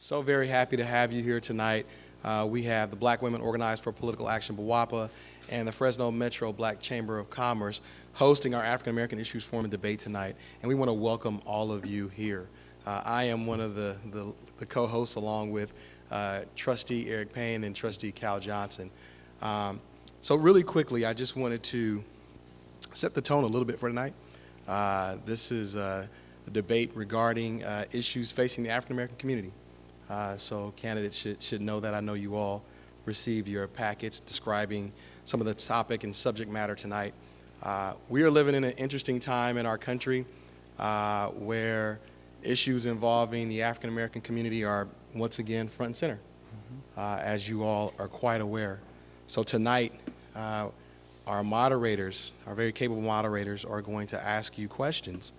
So very happy to have you here tonight. We have the Black Women Organized for Political Action, BWOPA, and the Fresno Metro Black Chamber of Commerce hosting our African American Issues Forum and Debate tonight, and we want to welcome all of you here. I am one of the co-hosts along with Trustee Eric Payne and Trustee Cal Johnson. So really quickly, I just wanted to set the tone a little bit for tonight. This is a debate regarding issues facing the African American community. So candidates should know that. I know you all received your packets describing some of the topic and subject matter tonight. We are living in an interesting time in our country where issues involving the African American community are once again front and center, as you all are quite aware. So tonight, our moderators, our very capable moderators, are going to ask you questions.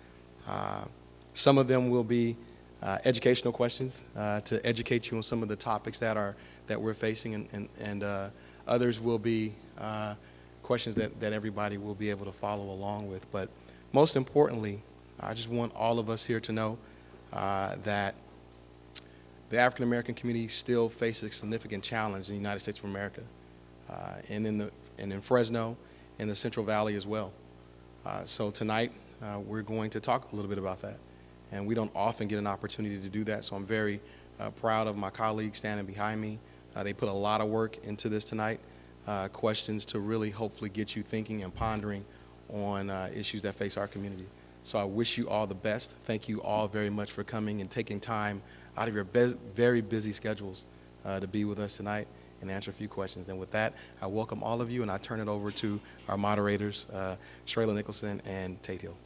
Some of them will be educational questions to educate you on some of the topics that we're facing, and others will be questions that everybody will be able to follow along with. But most importantly, I just want all of us here to know that the African American community still faces a significant challenge in the United States of America, and in Fresno, in the Central Valley as well. So tonight, we're going to talk a little bit about that. And we don't often get an opportunity to do that, so I'm very proud of my colleagues standing behind me. They put a lot of work into this tonight, questions to really hopefully get you thinking and pondering on issues that face our community. So I wish you all the best. Thank you all very much for coming and taking time out of your very busy schedules to be with us tonight and answer a few questions. And with that, I welcome all of you, and I turn it over to our moderators, Shrayla Nicholson and Tate Hill.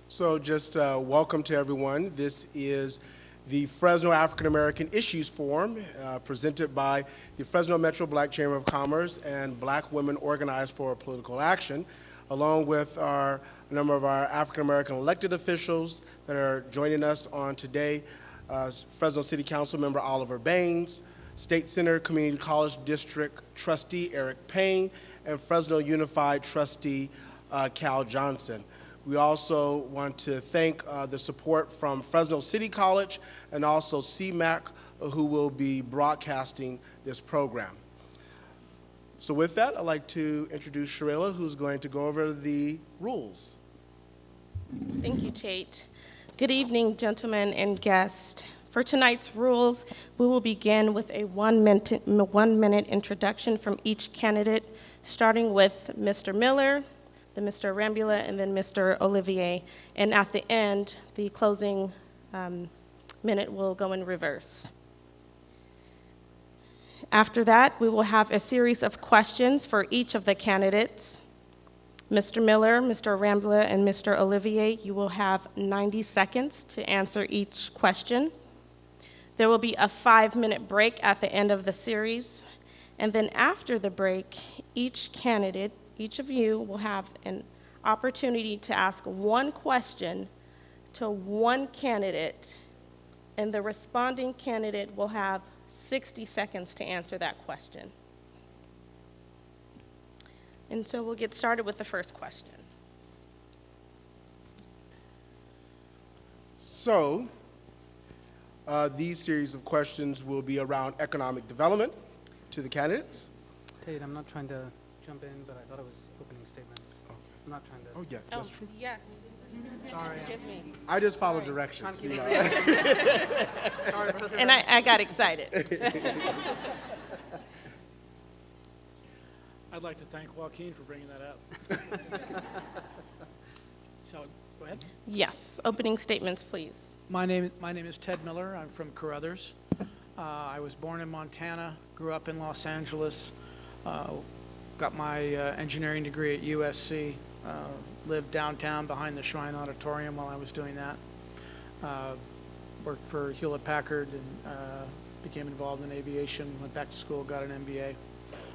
So just welcome to everyone. This is the Fresno African American Issues Forum presented by the Fresno Metro Black Chamber of Commerce and Black Women Organized for Political Action, along with a number of our African American elected officials that are joining us on today. Fresno City Council member Oliver Baines, State Center Community College District Trustee Eric Payne, and Fresno Unified Trustee Cal Johnson. We also want to thank the support from Fresno City College and also CMAC, who will be broadcasting this program. So with that, I'd like to introduce Sharayla, who's going to go over the rules. Thank you, Tate. Good evening, gentlemen and guests. For tonight's rules, we will begin with a one-minute introduction from each candidate, starting with Mr. Miller, then Mr. Rambula, and then Mr. Olivier. And at the end, the closing minute will go in reverse. After that, we will have a series of questions for each of the candidates. Mr. Miller, Mr. Rambula, and Mr. Olivier, you will have 90 seconds to answer each question. There will be a 5-minute break at the end of the series. And then after the break, each candidate, each of you will have an opportunity to ask one question to one candidate, and the responding candidate will have 60 seconds to answer that question. And so we'll get started with the first question. So these series of questions will be around economic development to the candidates. Tate, I'm not trying to jump in, but I thought it was opening statements. Okay. I'm not trying to. Oh, yeah, that's true. Yes. Sorry. Forgive me. I just follow Sorry. directions. Trying You to know. Sorry, brother. And I got excited. I'd like to thank Joaquin for bringing that up. Shall we go ahead? Yes, opening statements, please. My name is Ted Miller. I'm from Carruthers. I was born in Montana, grew up in Los Angeles, got my engineering degree at USC, lived downtown behind the Shrine Auditorium while I was doing that. Worked for Hewlett-Packard and became involved in aviation, went back to school, got an MBA.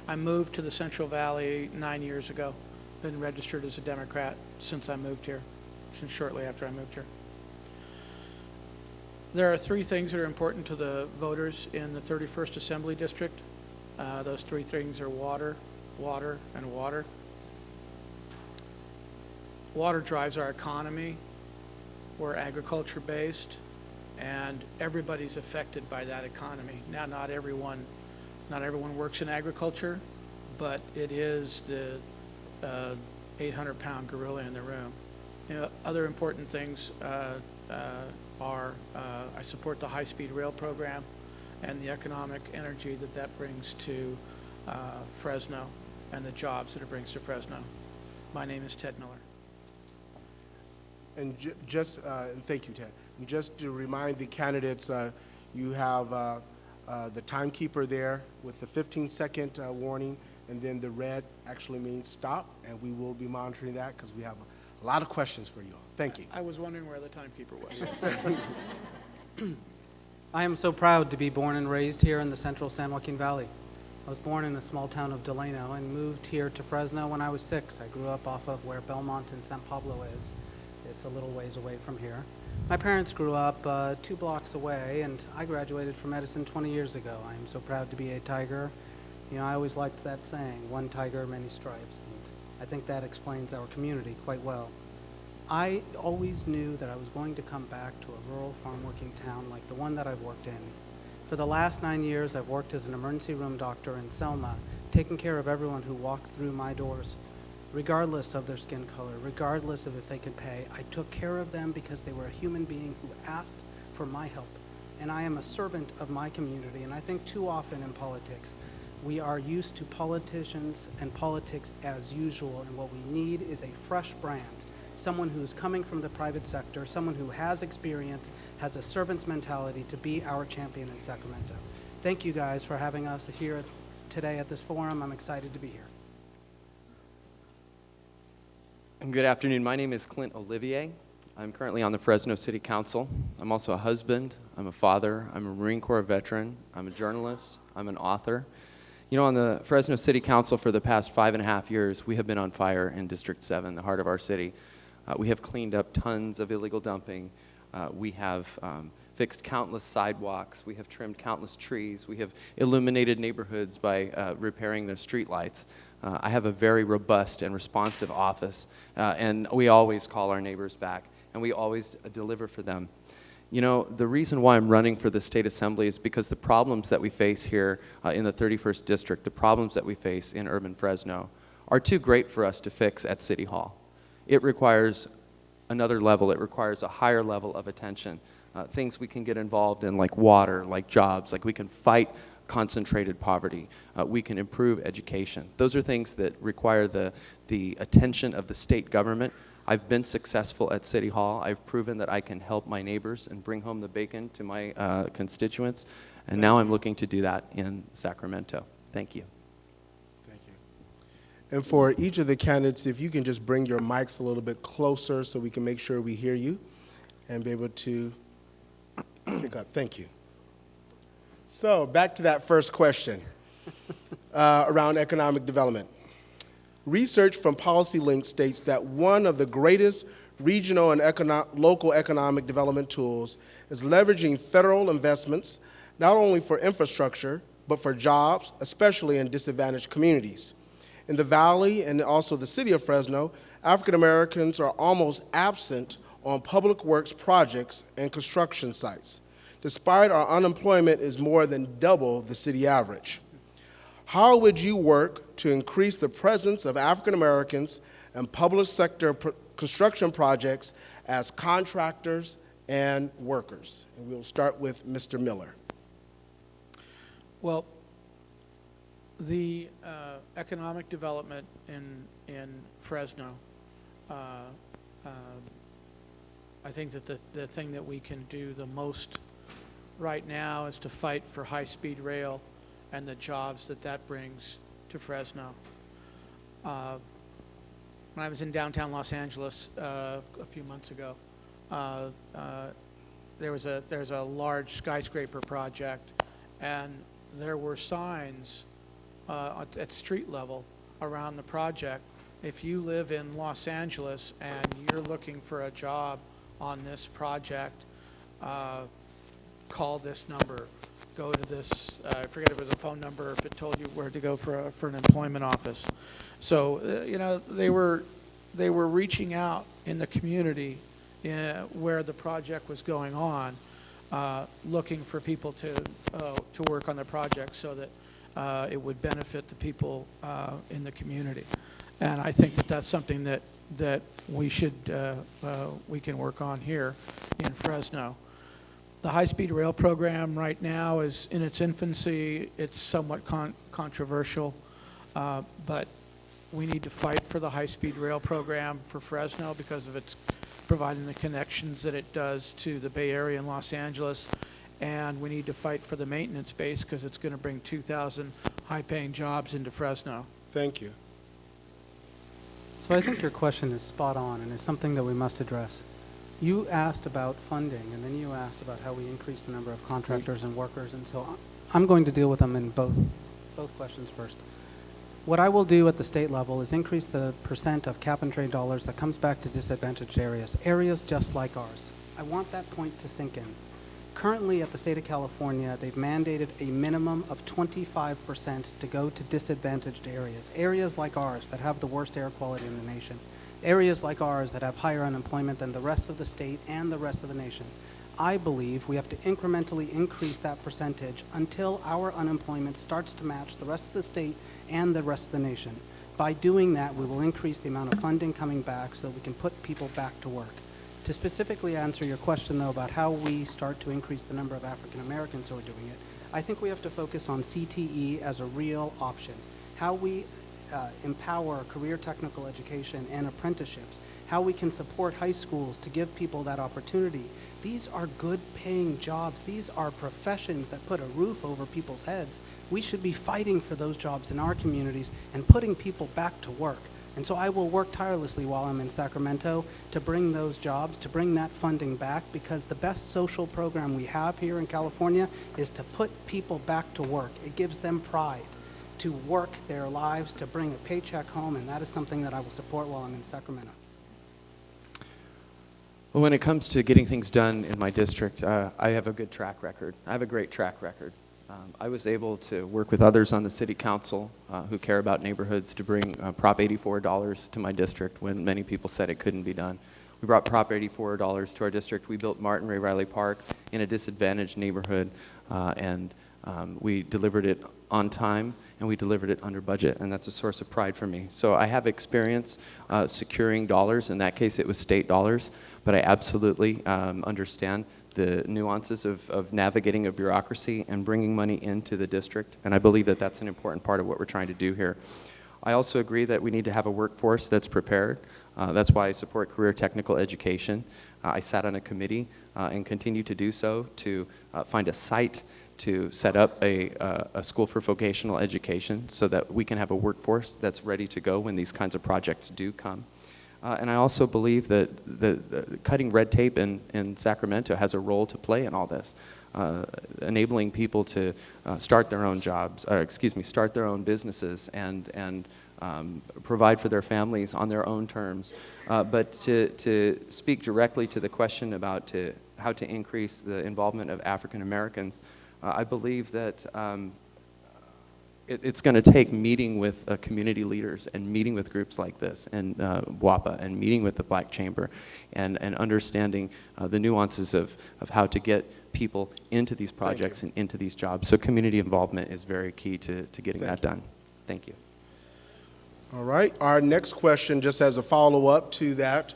I moved to the Central Valley 9 years ago, been registered as a Democrat since I moved here, since shortly after I moved here. There are 3 things that are important to the voters in the 31st Assembly District. Those 3 things are water, water, and water. water drives our economy. We're agriculture-based, and everybody's affected by that economy. Now, not everyone works in agriculture, but it is the 800-pound gorilla in the room. You know, other important things are I support the high-speed rail program and the economic energy that brings to Fresno and the jobs that it brings to Fresno. My name is Ted Miller. And and thank you, Ted. And just to remind the candidates, you have the timekeeper there with the 15-second warning, and then the red actually means stop, and we will be monitoring that because we have a lot of questions for you all. Thank you. I was wondering where the timekeeper was. I am so proud to be born and raised here in the central San Joaquin Valley. I was born in the small town of Delano and moved here to Fresno when I was 6. I grew up off of where Belmont and San Pablo is. It's a little ways away from here. My parents grew up 2 blocks away, and I graduated from Edison 20 years ago. I am so proud to be a Tiger. You know, I always liked that saying, one tiger, many stripes. And I think that explains our community quite well. I always knew that I was going to come back to a rural farm working town like the one that I've worked in. For the last 9 years, I've worked as an emergency room doctor in Selma, taking care of everyone who walked through my doors. Regardless of their skin color, regardless of if they could pay, I took care of them because they were a human being who asked for my help. And I am a servant of my community, and I think too often in politics, we are used to politicians and politics as usual, and what we need is a fresh brand, someone who is coming from the private sector, someone who has experience, has a servant's mentality to be our champion in Sacramento. Thank you guys for having us here today at this forum. I'm excited to be here. Good afternoon. My name is Clint Olivier. I'm currently on the Fresno City Council. I'm also a husband, I'm a father, I'm a Marine Corps veteran, I'm a journalist, I'm an author. You know, on the Fresno City Council for the past 5.5 years, we have been on fire in District 7, the heart of our city. We have cleaned up tons of illegal dumping. We have fixed countless sidewalks. We have trimmed countless trees. We have illuminated neighborhoods by repairing their street lights. I have a very robust and responsive office, and we always call our neighbors back, and we always deliver for them. You know, the reason why I'm running for the state assembly is because the problems that we face here in the 31st district, the problems that we face in urban Fresno, are too great for us to fix at City Hall. It requires another level. It requires a higher level of attention. Things we can get involved in, like water, like jobs, like we can fight concentrated poverty. We can improve education. Those are things that require the attention of the state government. I've been successful at City Hall. I've proven that I can help my neighbors and bring home the bacon to my constituents, and now I'm looking to do that in Sacramento. Thank you. Thank you. And for each of the candidates, if you can just bring your mics a little bit closer so we can make sure we hear you and be able to pick up. Thank you. So back to that first question around economic development. Research from PolicyLink states that one of the greatest regional and local economic development tools is leveraging federal investments, not only for infrastructure, but for jobs, especially in disadvantaged communities. In the Valley and also the city of Fresno, African Americans are almost absent on public works projects and construction sites, despite our unemployment is more than double the city average. How would you work to increase the presence of African Americans in public sector construction projects as contractors and workers? And we'll start with Mr. Miller. Well, the economic development in Fresno, I think that the thing that we can do the most right now is to fight for high-speed rail and the jobs that brings to Fresno. When I was in downtown Los Angeles a few months ago, there's a large skyscraper project, and there were signs at street level around the project. If you live in Los Angeles and you're looking for a job on this project, call this number, go to this, I forget if it was a phone number, if it told you where to go for an employment office. So, you know, they were they were reaching out in the community where the project was going on, looking for people to work on the project so that it would benefit the people in the community. And I think that that's something that we can work on here in Fresno. The high-speed rail program right now is in its infancy. It's somewhat controversial, but we need to fight for the high-speed rail program for Fresno because of its providing the connections that it does to the Bay Area and Los Angeles. And we need to fight for the maintenance base because it's going to bring 2,000 high-paying jobs into Fresno. Thank you. So I think your question is spot on and is something that we must address. You asked about funding, and then you asked about how we increase the number of contractors and workers, and so I'm going to deal with them in both questions first. What I will do at the state level is increase the percent of cap and trade dollars that comes back to disadvantaged areas just like ours. I want that point to sink in. Currently at the state of California, they've mandated a minimum of 25% to go to disadvantaged areas like ours that have the worst air quality in the nation. Areas like ours that have higher unemployment than the rest of the state and the rest of the nation. I believe we have to incrementally increase that percentage until our unemployment starts to match the rest of the state and the rest of the nation. By doing that, we will increase the amount of funding coming back so that we can put people back to work. To specifically answer your question, though, about how we start to increase the number of African Americans who are doing it, I think we have to focus on CTE as a real option. How we empower career technical education and apprenticeships, how we can support high schools to give people that opportunity. These are good paying jobs. These are professions that put a roof over people's heads. We should be fighting for those jobs in our communities and putting people back to work. And so I will work tirelessly while I'm in Sacramento to bring those jobs, to bring that funding back, because the best social program we have here in California is to put people back to work. It gives them pride to work their lives, to bring a paycheck home, and that is something that I will support while I'm in Sacramento. Well, when it comes to getting things done in my district, I have a good track record. I have a great track record. I was able to work with others on the city council who care about neighborhoods to bring Prop 84 dollars to my district when many people said it couldn't be done. We brought Prop 84 dollars to our district. We built Martin Ray Riley Park in a disadvantaged neighborhood, and we delivered it on time, and we delivered it under budget, and that's a source of pride for me. So I have experience securing dollars. In that case, it was state dollars, but I absolutely understand the nuances of navigating a bureaucracy and bringing money into the district, and I believe that that's an important part of what we're trying to do here. I also agree that we need to have a workforce that's prepared. That's why I support career technical education. I sat on a committee and continue to do so to find a site to set up a school for vocational education so that we can have a workforce that's ready to go when these kinds of projects do come. And I also believe that the cutting red tape in Sacramento has a role to play in all this, enabling people to start their own jobs, or start their own businesses and provide for their families on their own terms. But to speak directly to the question about how to increase the involvement of African Americans, I believe that it's going to take meeting with community leaders and meeting with groups like this and BWOPA and meeting with the Black Chamber and understanding the nuances of how to get people into these projects and into these jobs. So community involvement is very key to getting that done. Thank you. All right. Our next question, just as a follow-up to that,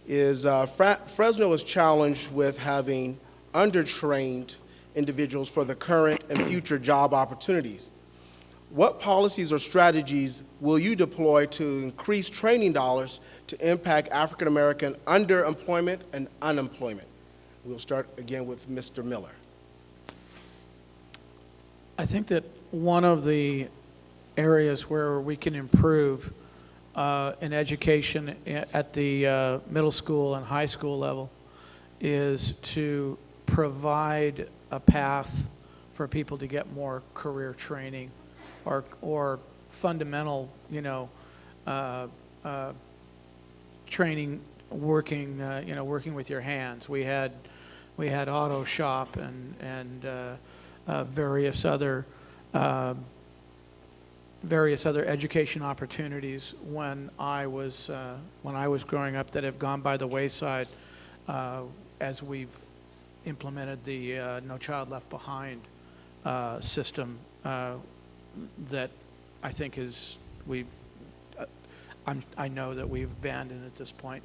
is Fresno is challenged with having undertrained individuals for the current and future job opportunities. What policies or strategies will you deploy to increase training dollars to impact African American underemployment and unemployment? We'll start again with Mr. Miller. I think that one of the areas where we can improve in education at the middle school and high school level is to provide a path for people to get more career training or fundamental, training, working with your hands. We had auto shop and various other various other education opportunities when I was growing up that have gone by the wayside as we've implemented the No Child Left Behind system that I think I know that we've abandoned at this point.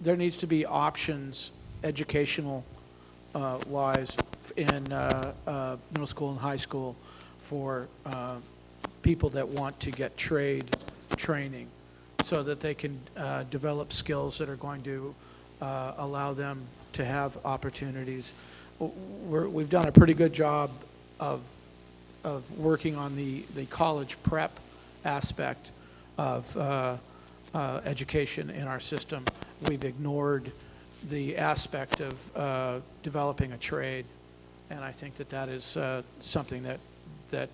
There needs to be options, educational wise, in middle school and high school for people that want to get trade training so that they can develop skills that are going to allow them to have opportunities. We've done a pretty good job of working on the college prep aspect of education in our system. We've ignored the aspect of developing a trade, and I think that is something that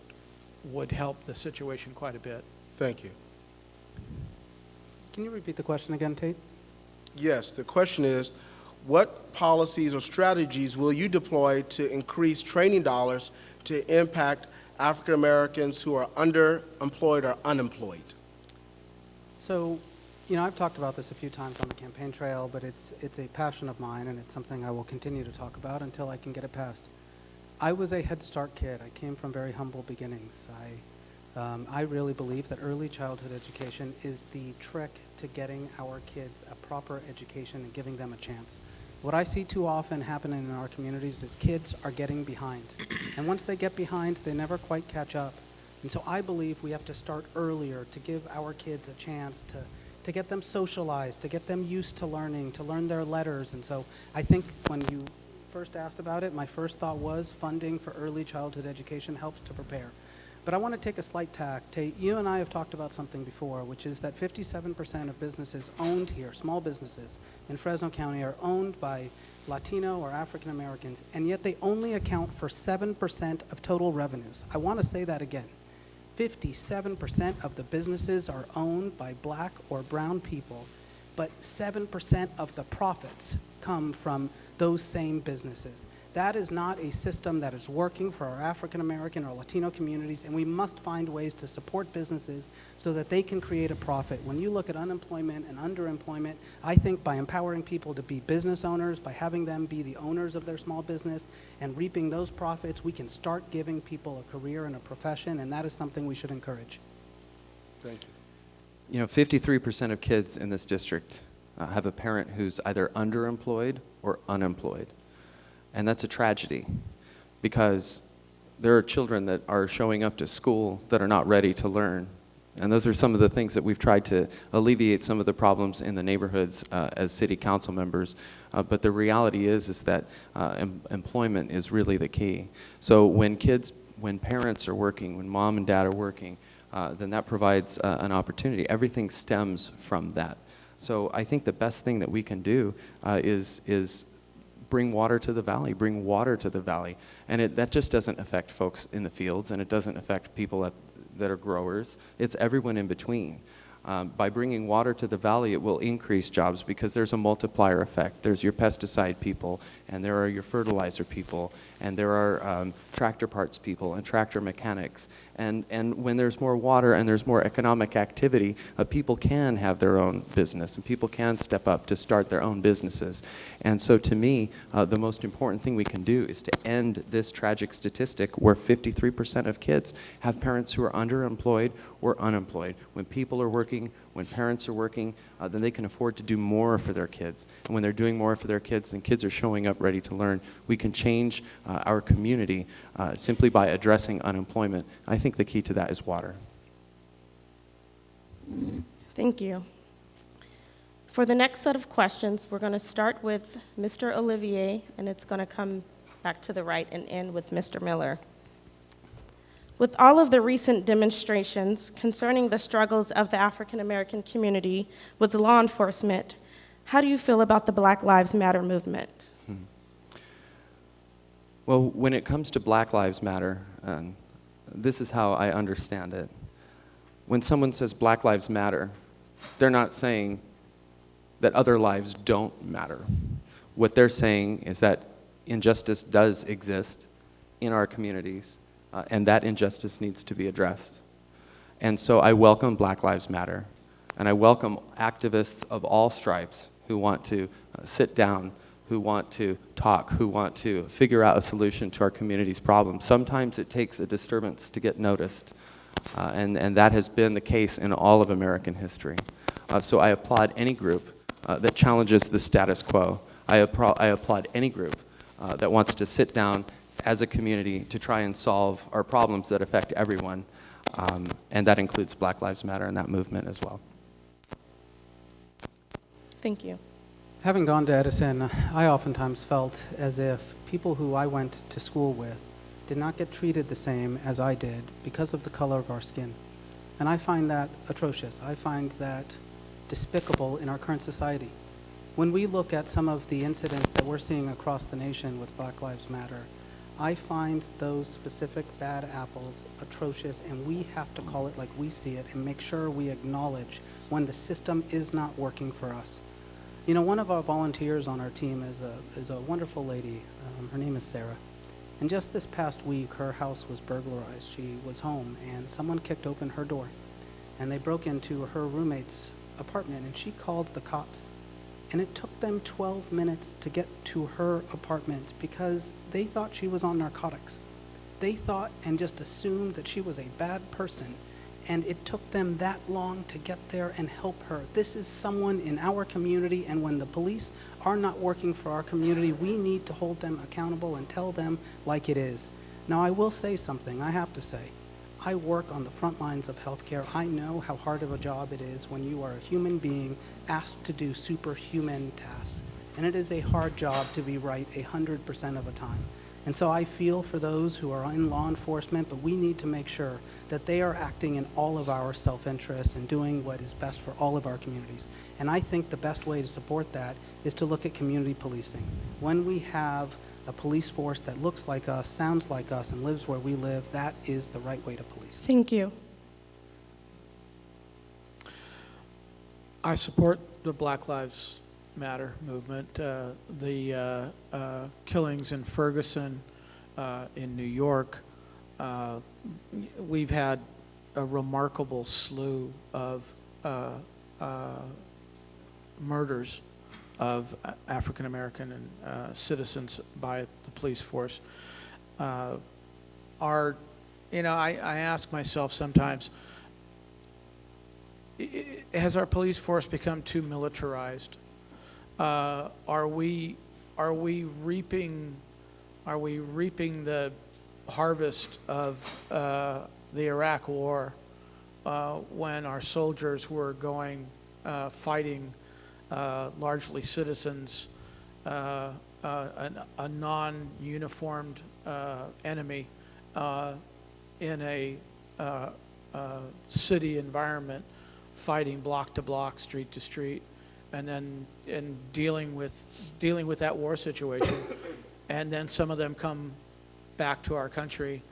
would help the situation quite a bit. Thank you. Can you repeat the question again, Tate? Yes, the question is, what policies or strategies will you deploy to increase training dollars to impact African Americans who are underemployed or unemployed? So, I've talked about this a few times on the campaign trail, but it's a passion of mine, and it's something I will continue to talk about until I can get it passed. I was a Head Start kid. I came from very humble beginnings. I really believe that early childhood education is the trick to getting our kids a proper education and giving them a chance. What I see too often happening in our communities is kids are getting behind. And once they get behind, they never quite catch up. And so I believe we have to start earlier to give our kids a chance to get them socialized, to get them used to learning, to learn their letters. And so I think when you first asked about it, my first thought was funding for early childhood education helps to prepare. But I want to take a slight tack. You and I have talked about something before, which is that 57% of businesses owned here, small businesses in Fresno County, are owned by Latino or African Americans, and yet they only account for 7% of total revenues. I want to say that again. 57% of the businesses are owned by black or brown people, but 7% of the profits come from those same businesses. That is not a system that is working for our African American or Latino communities, and we must find ways to support businesses so that they can create a profit. When you look at unemployment and underemployment, I think by empowering people to be business owners, by having them be the owners of their small business and reaping those profits, we can start giving people a career and a profession, and that is something we should encourage. Thank you. 53% of kids in this district have a parent who's either underemployed or unemployed. And that's a tragedy because there are children that are showing up to school that are not ready to learn. And those are some of the things that we've tried to alleviate some of the problems in the neighborhoods as city council members. But the reality is that employment is really the key. So when parents are working, when mom and dad are working, then that provides an opportunity. Everything stems from that. So I think the best thing that we can do is bring water to the valley, And that just doesn't affect folks in the fields, and it doesn't affect people that are growers. It's everyone in between. By bringing water to the valley, it will increase jobs because there's a multiplier effect. There's your pesticide people, and there are your fertilizer people, and there are tractor parts people and tractor mechanics. And when there's more water and there's more economic activity, people can have their own business, and people can step up to start their own businesses. And so to me, the most important thing we can do is to end this tragic statistic where 53% of kids have parents who are underemployed or unemployed. When people are working, when parents are working, then they can afford to do more for their kids. And when they're doing more for their kids, and kids are showing up ready to learn, we can change our community simply by addressing unemployment. I think the key to that is water. Thank you. For the next set of questions, we're going to start with Mr. Olivier, and it's going to come back to the right and end with Mr. Miller. With all of the recent demonstrations concerning the struggles of the African American community with law enforcement, how do you feel about the Black Lives Matter movement? Well, when it comes to Black Lives Matter, this is how I understand it. When someone says Black Lives Matter, they're not saying that other lives don't matter. What they're saying is that injustice does exist in our communities, and that injustice needs to be addressed. And so I welcome Black Lives Matter, and I welcome activists of all stripes who want to sit down, who want to talk, who want to figure out a solution to our community's problems. Sometimes it takes a disturbance to get noticed, and that has been the case in all of American history. So I applaud any group that challenges the status quo. I applaud any group that wants to sit down as a community to try and solve our problems that affect everyone, and that includes Black Lives Matter and that movement as well. Thank you. Having gone to Edison, I oftentimes felt as if people who I went to school with did not get treated the same as I did because of the color of our skin. And I find that atrocious. I find that despicable in our current society. When we look at some of the incidents that we're seeing across the nation with Black Lives Matter, I find those specific bad apples atrocious, and we have to call it like we see it and make sure we acknowledge when the system is not working for us. You know, one of our volunteers on our team is a wonderful lady. Her name is Sarah. And just this past week, her house was burglarized. She was home, and someone kicked open her door. And they broke into her roommate's apartment, and she called the cops. And it took them 12 minutes to get to her apartment because they thought she was on narcotics. They thought and just assumed that she was a bad person, and it took them that long to get there and help her. This is someone in our community, and when the police are not working for our community, we need to hold them accountable and tell them like it is. Now, I will say something, I have to say. I work on the front lines of healthcare. I know how hard of a job it is when you are a human being asked to do superhuman tasks. And it is a hard job to be right 100% of the time. And so I feel for those who are in law enforcement, but we need to make sure that they are acting in all of our self-interest and doing what is best for all of our communities. And I think the best way to support that is to look at community policing. When we have a police force that looks like us, sounds like us, and lives where we live, that is the right way to police. Thank you. I support the Black Lives Matter movement. The killings in Ferguson, in New York, we've had a remarkable slew of murders of African American and citizens by the police force. I ask myself sometimes, has our police force become too militarized? Are we reaping the harvest of the Iraq War when our soldiers were going fighting largely citizens, a non-uniformed enemy in a city environment, fighting block to block, street to street, and then dealing with that war situation, and then some of them come back to our country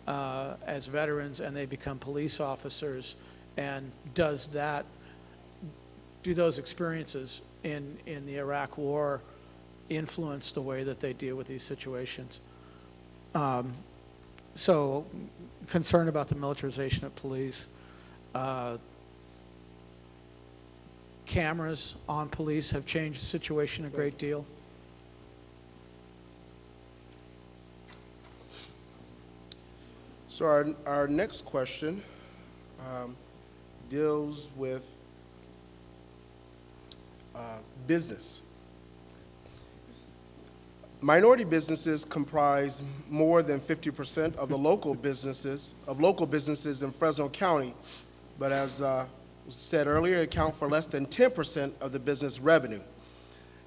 as veterans, and they become police officers. And do those experiences in the Iraq War influence the way that they deal with these situations? So concern about the militarization of police. Cameras on police have changed the situation a great deal. So our next question deals with business. Minority businesses comprise more than 50% of the local businesses in Fresno County, but as was said earlier, account for less than 10% of the business revenue.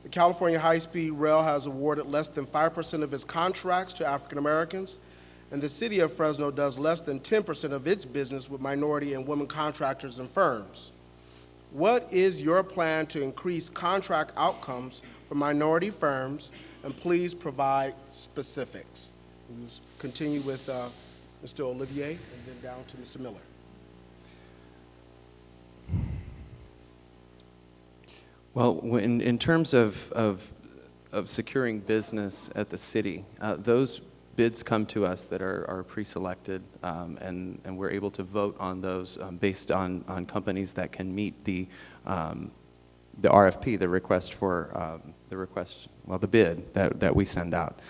The California High-Speed Rail has awarded less than 5% of its contracts to African Americans, and the city of Fresno does less than 10% of its business with minority and women contractors and firms. What is your plan to increase contract outcomes for minority firms, and please provide specifics? We'll continue with Mr. Olivier and then down to Mr. Miller. Well, in terms of securing business at the city, those bids come to us that are pre-selected, and we're able to vote on those based on companies that can meet the RFP, the request for the bid that we send out.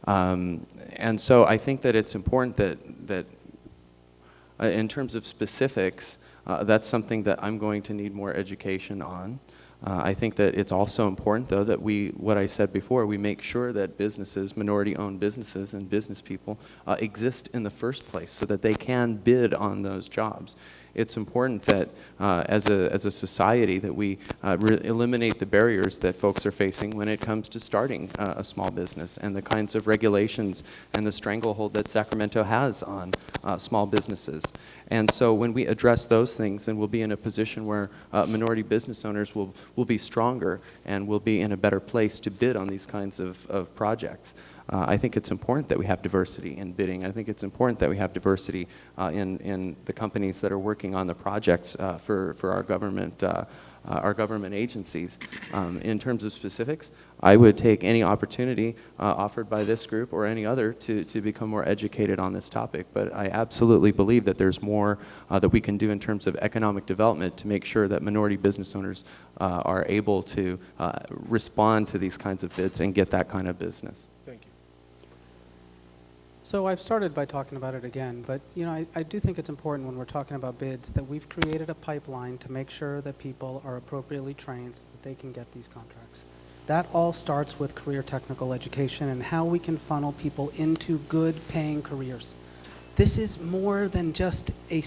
And so I think that it's important that in terms of specifics, that's something that I'm going to need more education on. I think that it's also important, though, that what I said before, we make sure that businesses, minority-owned businesses and business people exist in the first place so that they can bid on those jobs. It's important that as a society that we eliminate the barriers that folks are facing when it comes to starting a small business and the kinds of regulations and the stranglehold that Sacramento has on small businesses. And so when we address those things, then we'll be in a position where minority business owners will be stronger and will be in a better place to bid on these kinds of projects. I think it's important that we have diversity in bidding. I think it's important that we have diversity in the companies that are working on the projects for our government agencies. In terms of specifics, I would take any opportunity offered by this group or any other to become more educated on this topic. But I absolutely believe that there's more that we can do in terms of economic development to make sure that minority business owners are able to respond to these kinds of bids and get that kind of business. Thank you. So I've started by talking about it again, but I do think it's important when we're talking about bids that we've created a pipeline to make sure that people are appropriately trained so that they can get these contracts. That all starts with career technical education and how we can funnel people into good paying careers. This is more than just a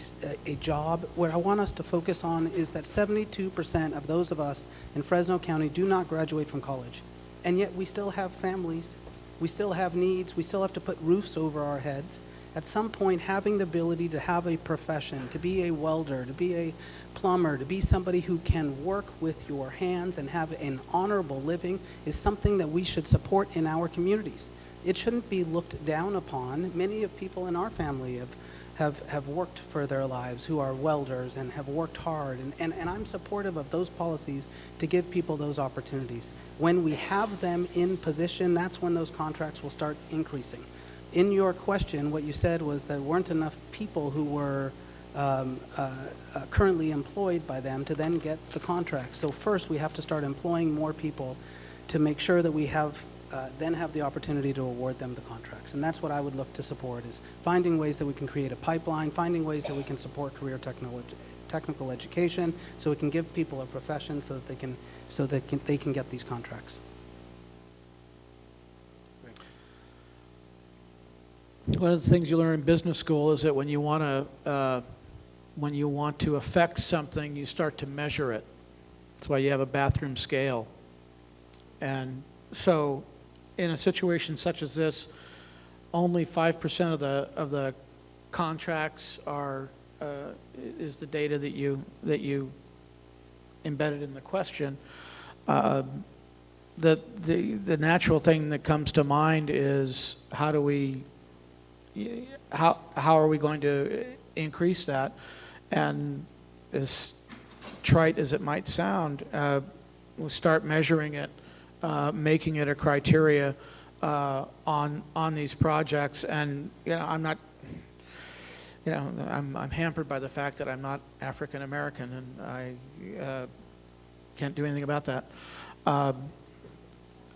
job. What I want us to focus on is that 72% of those of us in Fresno County do not graduate from college, and yet we still have families. We still have needs. We still have to put roofs over our heads. At some point, having the ability to have a profession, to be a welder, to be a plumber, to be somebody who can work with your hands and have an honorable living is something that we should support in our communities. It shouldn't be looked down upon. Many of people in our family have worked for their lives, who are welders and have worked hard, and I'm supportive of those policies to give people those opportunities. When we have them in position, that's when those contracts will start increasing. In your question, what you said was there weren't enough people who were currently employed by them to then get the contract. So first, we have to start employing more people to make sure that we then have the opportunity to award them the contracts. And that's what I would look to support, is finding ways that we can create a pipeline, finding ways that we can support career technical education, so we can give people a profession so that they can get these contracts. One of the things you learn in business school is that when you want to affect something, you start to measure it. That's why you have a bathroom scale. And so in a situation such as this, only 5% of the contracts is the data that you embedded in the question. The natural thing that comes to mind is how are we going to increase that? And as trite as it might sound, we'll start measuring it, making it a criteria on these projects. And I'm not, I'm hampered by the fact that I'm not African American, and I can't do anything about that.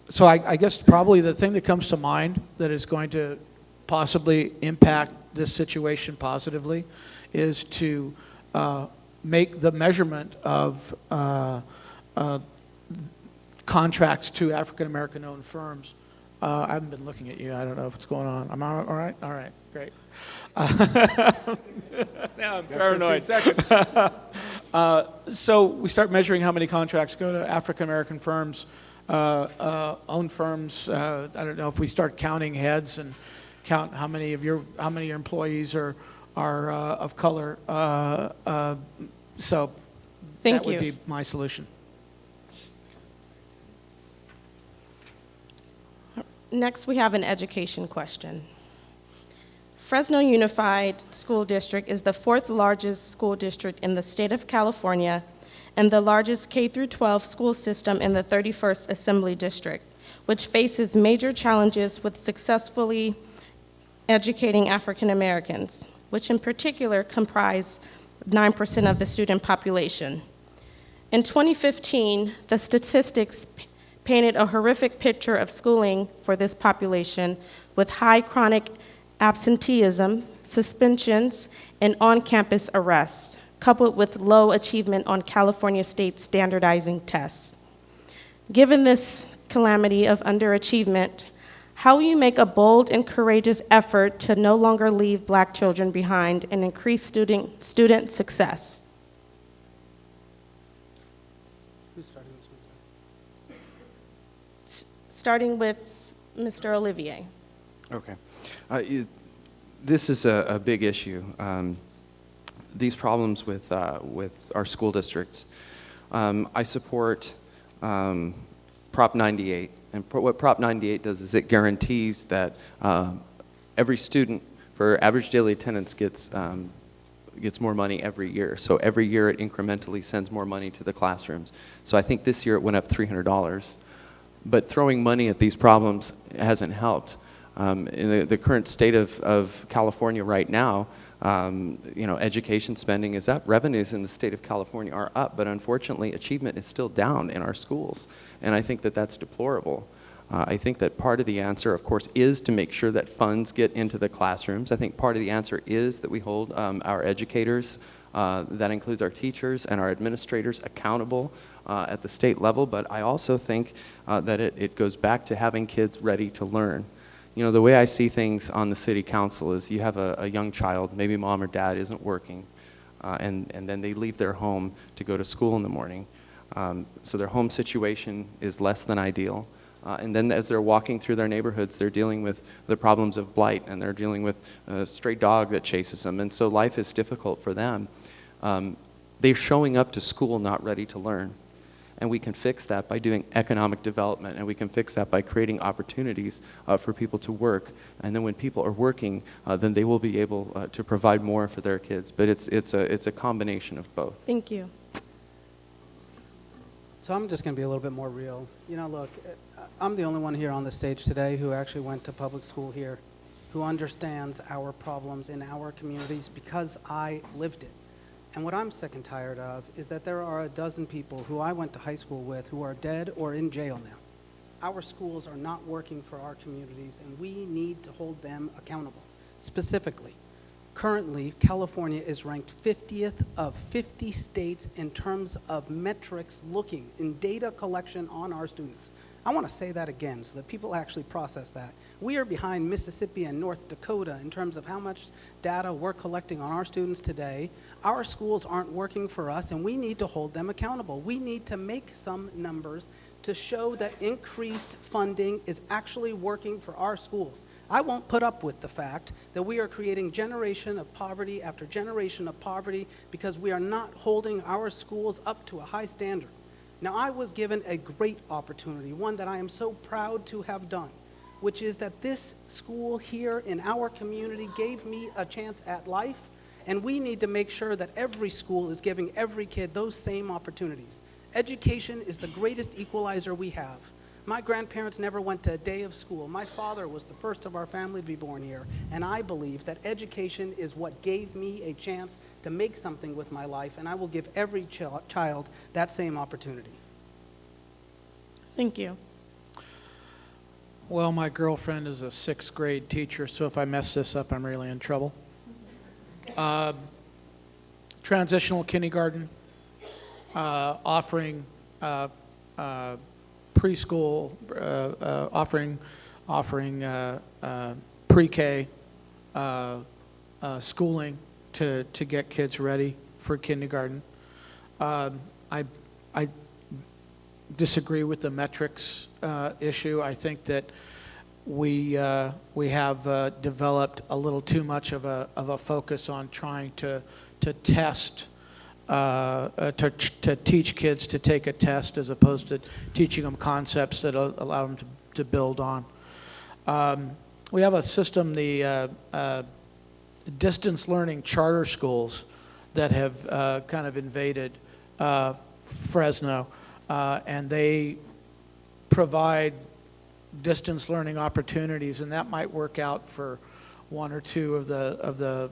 So I guess probably the thing that comes to mind that is going to possibly impact this situation positively is to make the measurement of contracts to African American owned firms. I haven't been looking at you. I don't know if it's going on. Am I all right? All right, great. Now I'm paranoid. 15 seconds. So we start measuring how many contracts go to African American firms, owned firms. I don't know if we start counting heads and count how many of your employees are of color. So Thank that you. would be my solution. Next, we have an education question. Fresno Unified School District is the 4th largest school district in the state of California and the largest K-12 school system in the 31st Assembly District, which faces major challenges with successfully educating African Americans, which in particular comprise 9% of the student population. In 2015, the statistics painted a horrific picture of schooling for this population with high chronic absenteeism, suspensions, and on-campus arrests, coupled with low achievement on California state standardizing tests. Given this calamity of underachievement, how will you make a bold and courageous effort to no longer leave Black children behind and increase student success? Who's starting this one? Starting with Mr. Olivier. Okay. This is a big issue. These problems with our school districts. I support Prop 98. And what Prop 98 does is it guarantees that every student for average daily attendance gets more money every year. So every year it incrementally sends more money to the classrooms. So I think this year it went up $300. But throwing money at these problems hasn't helped. In the current state of California right now, education spending is up. Revenues in the state of California are up, but unfortunately, achievement is still down in our schools. And I think that that's deplorable. I think that part of the answer, of course, is to make sure that funds get into the classrooms. I think part of the answer is that we hold our educators, that includes our teachers and our administrators, accountable at the state level. But I also think that it goes back to having kids ready to learn. You know, the way I see things on the city council is you have a young child, maybe mom or dad isn't working, and then they leave their home to go to school in the morning. So their home situation is less than ideal. And then as they're walking through their neighborhoods, they're dealing with the problems of blight, and they're dealing with a stray dog that chases them. And so life is difficult for them. They're showing up to school not ready to learn. And we can fix that by doing economic development, and we can fix that by creating opportunities for people to work. And then when people are working, then they will be able to provide more for their kids. But it's a combination of both. Thank you. So I'm just going to be a little bit more real. You know, look, I'm the only one here on the stage today who actually went to public school here, who understands our problems in our communities because I lived it. And what I'm sick and tired of is that there are a dozen people who I went to high school with who are dead or in jail now. Our schools are not working for our communities, and we need to hold them accountable. Specifically, currently, California is ranked 50th of 50 states in terms of metrics looking in data collection on our students. I want to say that again so that people actually process that. We are behind Mississippi and North Dakota in terms of how much data we're collecting on our students today. Our schools aren't working for us, and we need to hold them accountable. We need to make some numbers to show that increased funding is actually working for our schools. I won't put up with the fact that we are creating generation of poverty after generation of poverty because we are not holding our schools up to a high standard. Now, I was given a great opportunity, one that I am so proud to have done, which is that this school here in our community gave me a chance at life, and we need to make sure that every school is giving every kid those same opportunities. Education is the greatest equalizer we have. My grandparents never went to a day of school. My father was the first of our family to be born here, and I believe that education is what gave me a chance to make something with my life, and I will give every child that same opportunity. Thank you. Well, my girlfriend is a sixth grade teacher, so if I mess this up, I'm really in trouble. Transitional kindergarten, offering preschool, offering pre-K schooling to get kids ready for kindergarten. I disagree with the metrics issue. I think that we have developed a little too much of a focus on trying to test. To teach kids to take a test as opposed to teaching them concepts that allow them to build on. We have a system, the distance learning charter schools that have kind of invaded Fresno, and they provide distance learning opportunities, and that might work out for one or two of the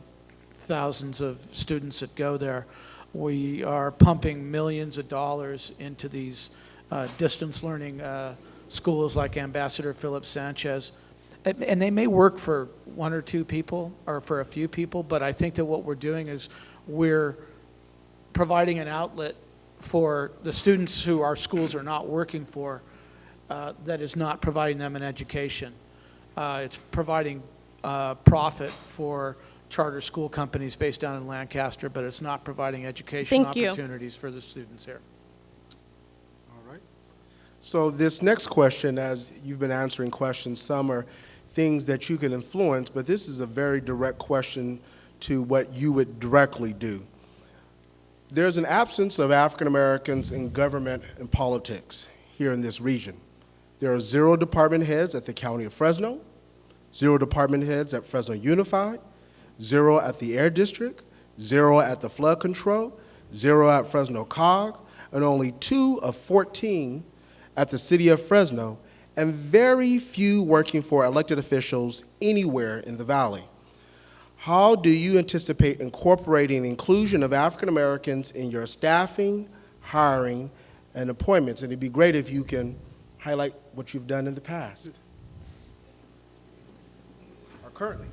thousands of students that go there. We are pumping millions of dollars into these distance learning schools like Ambassador Philip Sanchez. And they may work for one or two people or for a few people, but I think that what we're doing is we're providing an outlet for the students who our schools are not working for that is not providing them an education. It's providing profit for charter school companies based down in Lancaster, but it's not providing education Thank you. opportunities for the students here. All right. So this next question, as you've been answering questions, some are things that you can influence, but this is a very direct question to what you would directly do. There's an absence of African Americans in government and politics here in this region. There are 0 department heads at the County of Fresno, 0 department heads at Fresno Unified, 0 at the Air District, 0 at the Flood Control, 0 at Fresno COG, and only 2 of 14 at the City of Fresno, and very few working for elected officials anywhere in the Valley. How do you anticipate incorporating inclusion of African Americans in your staffing, hiring, and appointments? And it'd be great if you can highlight what you've done in the past or currently.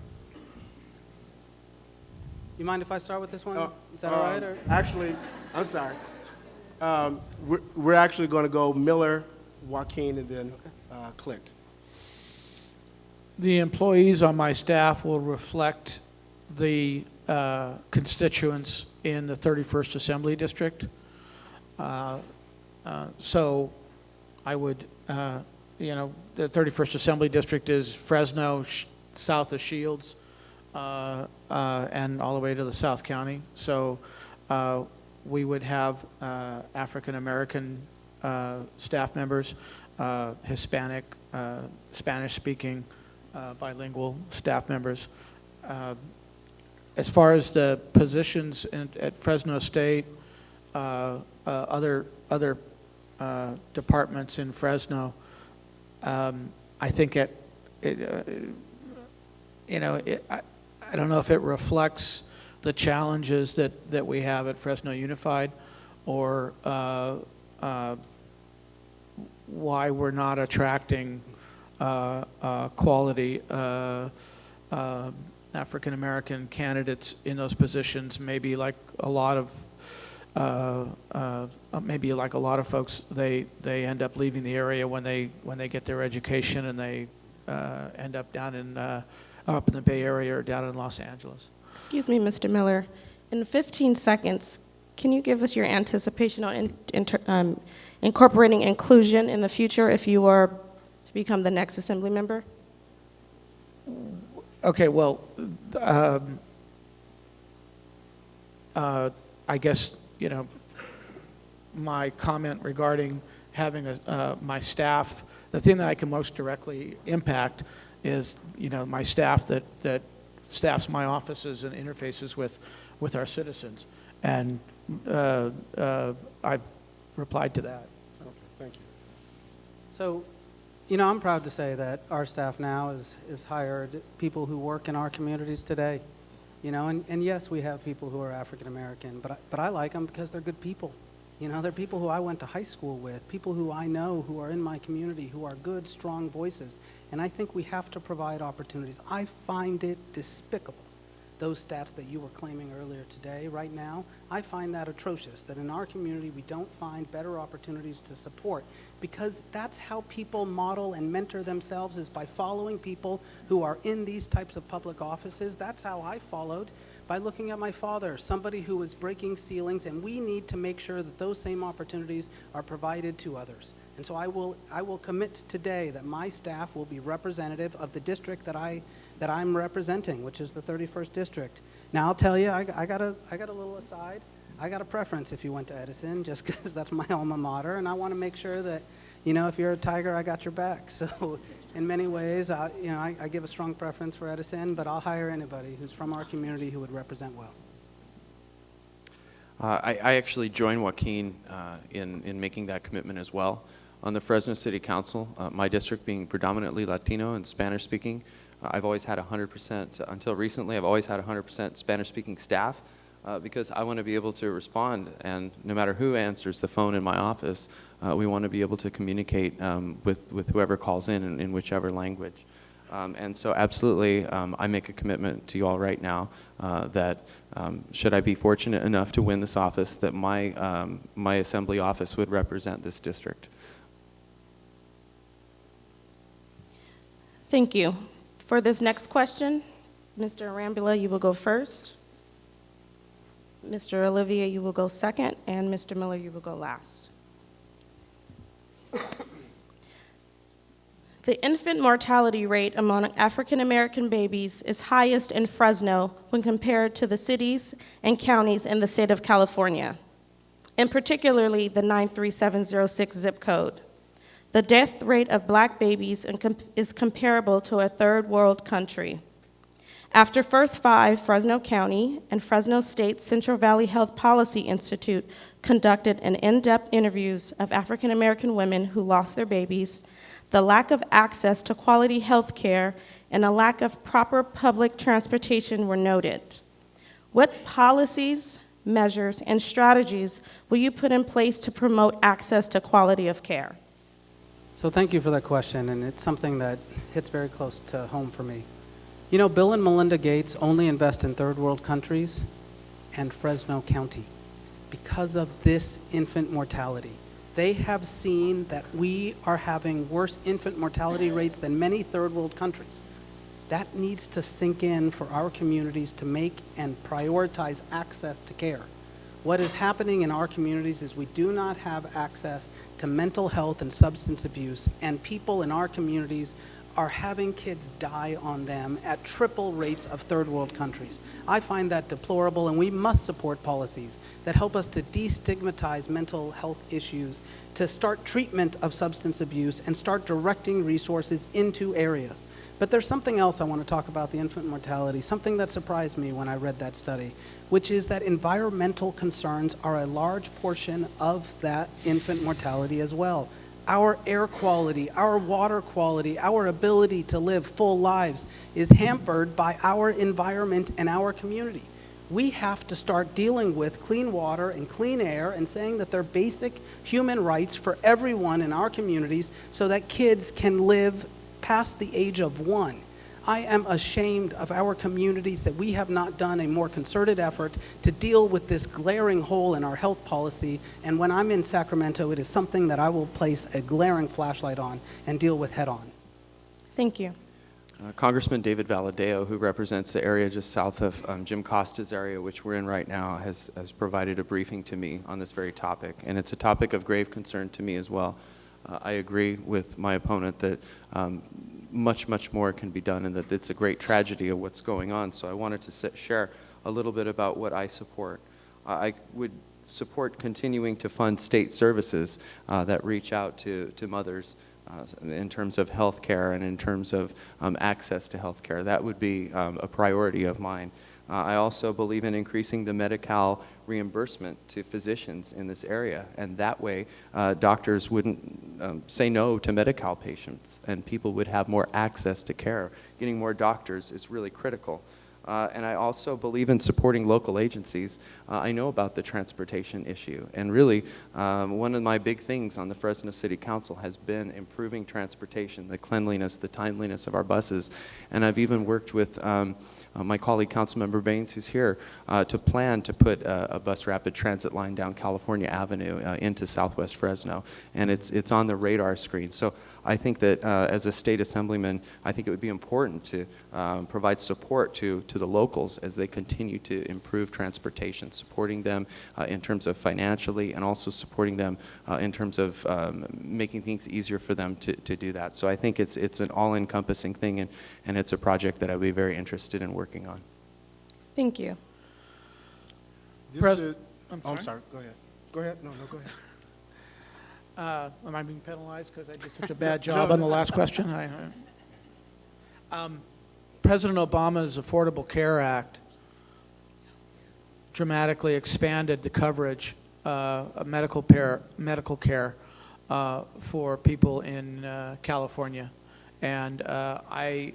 You mind if I start with this one? Is that all right? Or? Actually, I'm sorry. We're actually going to go Miller, Joaquin, and then Clint. The employees on my staff will reflect the constituents in the 31st Assembly District. So I would, the 31st Assembly District is Fresno, south of Shields, and all the way to the South County. So we would have African American staff members, Hispanic, Spanish-speaking, bilingual staff members. As far as the positions at Fresno State, other departments in Fresno, I think I don't know if it reflects the challenges that we have at Fresno Unified, or why we're not attracting quality African American candidates in those positions. Maybe like a lot of folks, they end up leaving the area when they get their education, and they end up down in up in the Bay Area or down in Los Angeles. Excuse me, Mr. Miller. In 15 seconds, can you give us your anticipation on incorporating inclusion in the future if you were to become the next Assembly member? Okay, well, I guess, my comment regarding having my staff, the thing that I can most directly impact is, my staff that staffs my offices and interfaces with our citizens. And I replied to that. Okay, thank you. So, I'm proud to say that our staff now is hired people who work in our communities today. And yes, we have people who are African American, but I like them because they're good people. They're people who I went to high school with, people who I know who are in my community, who are good, strong voices. And I think we have to provide opportunities. I find it despicable, those stats that you were claiming earlier today, right now. I find that atrocious, that in our community we don't find better opportunities to support, because that's how people model and mentor themselves, is by following people who are in these types of public offices. That's how I followed, by looking at my father, somebody who was breaking ceilings, and we need to make sure that those same opportunities are provided to others. And so I will commit today that my staff will be representative of the district that I'm representing, which is the 31st District. Now I'll tell you, I got a little aside. I got a preference if you went to Edison, just because that's my alma mater, and I want to make sure that, if you're a Tiger, I got your back. So in many ways, I give a strong preference for Edison, but I'll hire anybody who's from our community who would represent well. I actually joined Joaquin in making that commitment as well. On the Fresno City Council, my district being predominantly Latino and Spanish-speaking, I've always had 100%, until recently, I've always had 100% Spanish-speaking staff because I want to be able to respond, and no matter who answers the phone in my office, we want to be able to communicate with whoever calls in whichever language. And so absolutely, I make a commitment to you all right now that should I be fortunate enough to win this office, that my assembly office would represent this district. Thank you. For this next question, Mr. Arambula, you will go first. Mr. Olivier, you will go second, and Mr. Miller, you will go last. The infant mortality rate among African American babies is highest in Fresno when compared to the cities and counties in the state of California, and particularly the 93706 zip code. The death rate of Black babies is comparable to a third world country. After First Five, Fresno County and Fresno State Central Valley Health Policy Institute conducted an in-depth interviews of African American women who lost their babies. The lack of access to quality health care and a lack of proper public transportation were noted. What policies, measures, and strategies will you put in place to promote access to quality of care? So thank you for that question, and it's something that hits very close to home for me. You know, Bill and Melinda Gates only invest in third world countries and Fresno County because of this infant mortality. They have seen that we are having worse infant mortality rates than many third world countries. That needs to sink in for our communities to make and prioritize access to care. What is happening in our communities is we do not have access to mental health and substance abuse, and people in our communities are having kids die on them at triple rates of third world countries. I find that deplorable, and we must support policies that help us to destigmatize mental health issues, to start treatment of substance abuse, and start directing resources into areas. But there's something else I want to talk about the infant mortality, something that surprised me when I read that study, which is that environmental concerns are a large portion of that infant mortality as well. Our air quality, our water quality, our ability to live full lives is hampered by our environment and our community. We have to start dealing with clean water and clean air and saying that they're basic human rights for everyone in our communities so that kids can live past the age of 1. I am ashamed of our communities that we have not done a more concerted effort to deal with this glaring hole in our health policy, and when I'm in Sacramento, it is something that I will place a glaring flashlight on and deal with head on. Thank you. Congressman David Valadeo, who represents the area just south of Jim Costa's area, which we're in right now, has provided a briefing to me on this very topic, and it's a topic of grave concern to me as well. I agree with my opponent that much more can be done, and that it's a great tragedy of what's going on. So I wanted to share a little bit about what I support. I would support continuing to fund state services that reach out to mothers in terms of health care and in terms of access to health care. That would be a priority of mine. I also believe in increasing the Medi-Cal reimbursement to physicians in this area, and that way doctors wouldn't say no to Medi-Cal patients, and people would have more access to care. Getting more doctors is really critical. And I also believe in supporting local agencies. I know about the transportation issue, and really one of my big things on the Fresno City Council has been improving transportation, the cleanliness, the timeliness of our buses. And I've even worked with my colleague Councilmember Baines, who's here, to plan to put a bus rapid transit line down California Avenue into Southwest Fresno, and it's on the radar screen. So I think that as a state assemblyman, I think it would be important to provide support to the locals as they continue to improve transportation, supporting them in terms of financially, and also supporting them in terms of making things easier for them to do that. So I think it's an all-encompassing thing, and it's a project that I'd be very interested in working on. Thank you. I'm sorry. Go ahead. Go ahead. No, go ahead. Am I being penalized because I did such a bad job on the last question? President Obama's Affordable Care Act dramatically expanded the coverage of medical care for people in California. And I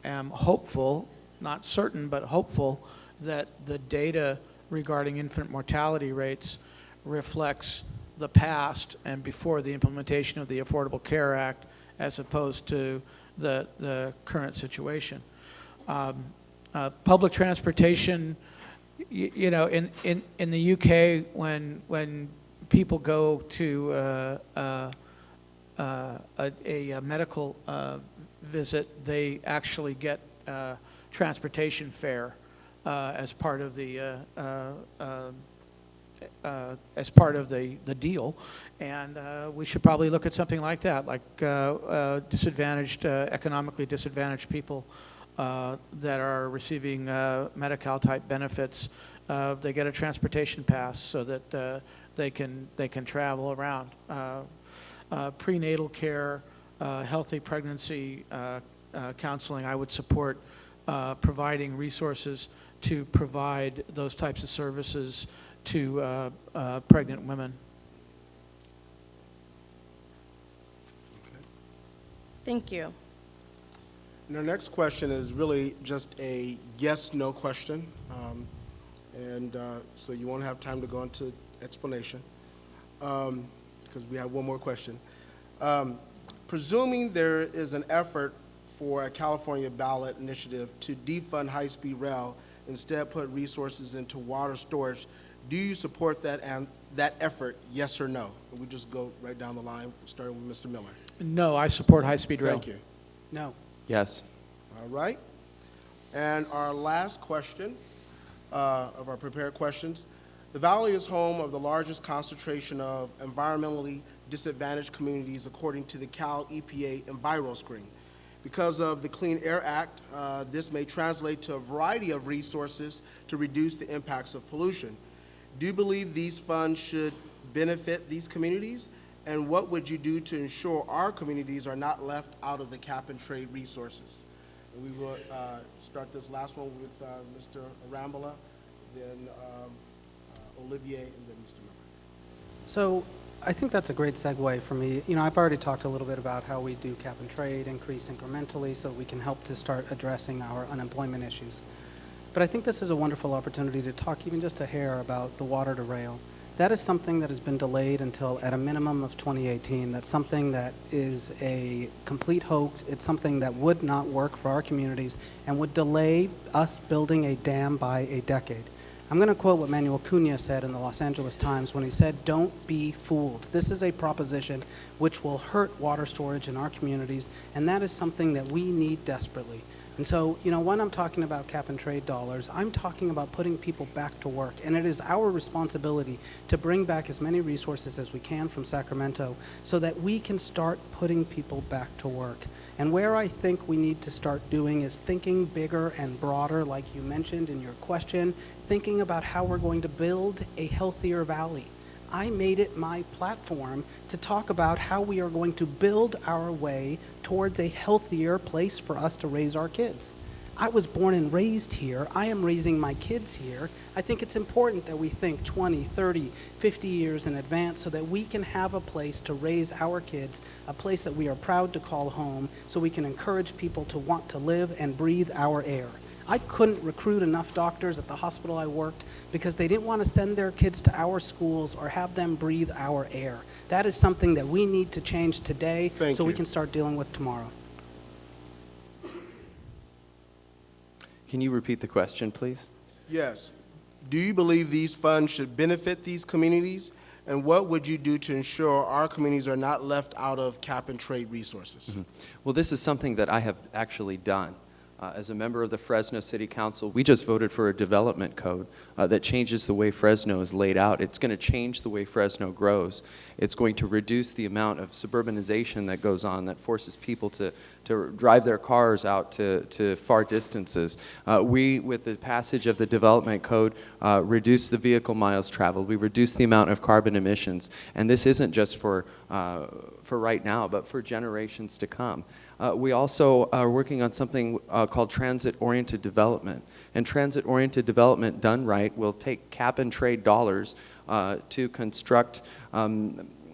am hopeful, not certain, but hopeful, that the data regarding infant mortality rates reflects the past and before the implementation of the Affordable Care Act, as opposed to the current situation. Public transportation, you know, in the UK, when people go to a medical visit, they actually get transportation fare as part of the deal, and we should probably look at something like that, like economically disadvantaged people that are receiving Medi-Cal type benefits. They get a transportation pass so that they can travel around. Prenatal care, healthy pregnancy counseling. I would support providing resources to provide those types of services to pregnant women. Thank you. And our next question is really just a yes/no question, so you won't have time to go into explanation because we have one more question. Presuming there is an effort for a California ballot initiative to defund high-speed rail, instead put resources into water storage, do you support that effort, yes or no? And we just go right down the line, starting with Mr. Miller. No, I support high-speed rail. Thank you. No. Yes. All right. And our last question of our prepared questions. The Valley is home of the largest concentration of environmentally disadvantaged communities according to the Cal EPA Enviro Screen. Because of the Clean Air Act, this may translate to a variety of resources to reduce the impacts of pollution. Do you believe these funds should benefit these communities? And what would you do to ensure our communities are not left out of the cap and trade resources? And we will start this last one with Mr. Arambola, then Olivier, and then Mr. Miller. So I think that's a great segue for me. You know, I've already talked a little bit about how we do cap and trade, increase incrementally, so we can help to start addressing our unemployment issues. But I think this is a wonderful opportunity to talk even just a hair about the water to rail. That is something that has been delayed until at a minimum of 2018. That's something that is a complete hoax. It's something that would not work for our communities and would delay us building a dam by a decade. I'm going to quote what Manuel Cunha said in the Los Angeles Times when he said, "Don't be fooled. This is a proposition which will hurt water storage in our communities, and that is something that we need desperately." And so, you know, when I'm talking about cap and trade dollars, I'm talking about putting people back to work. And it is our responsibility to bring back as many resources as we can from Sacramento so that we can start putting people back to work. And where I think we need to start doing is thinking bigger and broader, like you mentioned in your question, thinking about how we're going to build a healthier valley. I made it my platform to talk about how we are going to build our way towards a healthier place for us to raise our kids. I was born and raised here. I am raising my kids here. I think it's important that we think 20, 30, 50 years in advance so that we can have a place to raise our kids, a place that we are proud to call home, so we can encourage people to want to live and breathe our air. I couldn't recruit enough doctors at the hospital I worked because they didn't want to send their kids to our schools or have them breathe our air. That is something that we need to change today so we can start dealing with tomorrow. Can you repeat the question, please? Yes. Do you believe these funds should benefit these communities? And what would you do to ensure our communities are not left out of cap and trade resources? Well, this is something that I have actually done. As a member of the Fresno City Council, we just voted for a development code that changes the way Fresno is laid out. It's going to change the way Fresno grows. It's going to reduce the amount of suburbanization that goes on that forces people to drive their cars out to far distances. We, with the passage of the development code, reduce the vehicle miles traveled. We reduce the amount of carbon emissions. And this isn't just for right now, but for generations to come. We also are working on something called transit-oriented development. And transit-oriented development done right will take cap and trade dollars to construct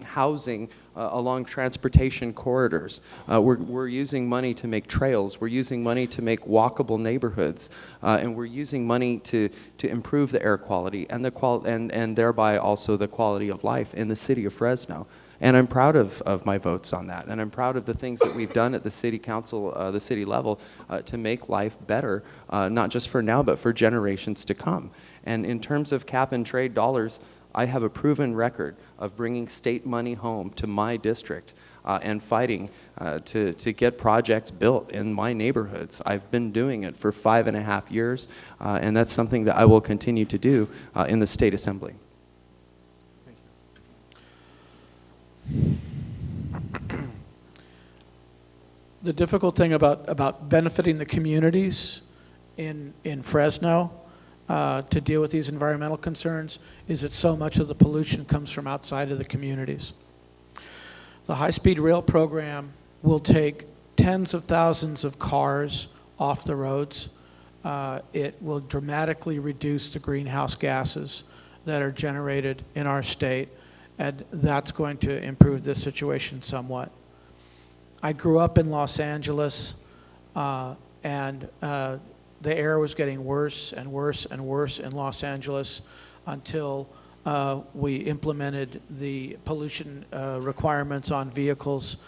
housing along transportation corridors. We're using money to make trails. We're using money to make walkable neighborhoods, and we're using money to improve the air quality and and thereby also the quality of life in the city of Fresno. And I'm proud of my votes on that, and I'm proud of the things that we've done at the city council, the city level, to make life better, not just for now, but for generations to come. And in terms of cap and trade dollars, I have a proven record of bringing state money home to my district and fighting to get projects built in my neighborhoods. I've been doing it for 5.5 years, and that's something that I will continue to do in the state assembly. The difficult thing about benefiting the communities in Fresno to deal with these environmental concerns is that so much of the pollution comes from outside of the communities. The high-speed rail program will take tens of thousands of cars off the roads. It will dramatically reduce the greenhouse gases that are generated in our state, and that's going to improve this situation somewhat. I grew up in Los Angeles, and the air was getting worse and worse and worse in Los Angeles until we implemented the pollution requirements on vehicles,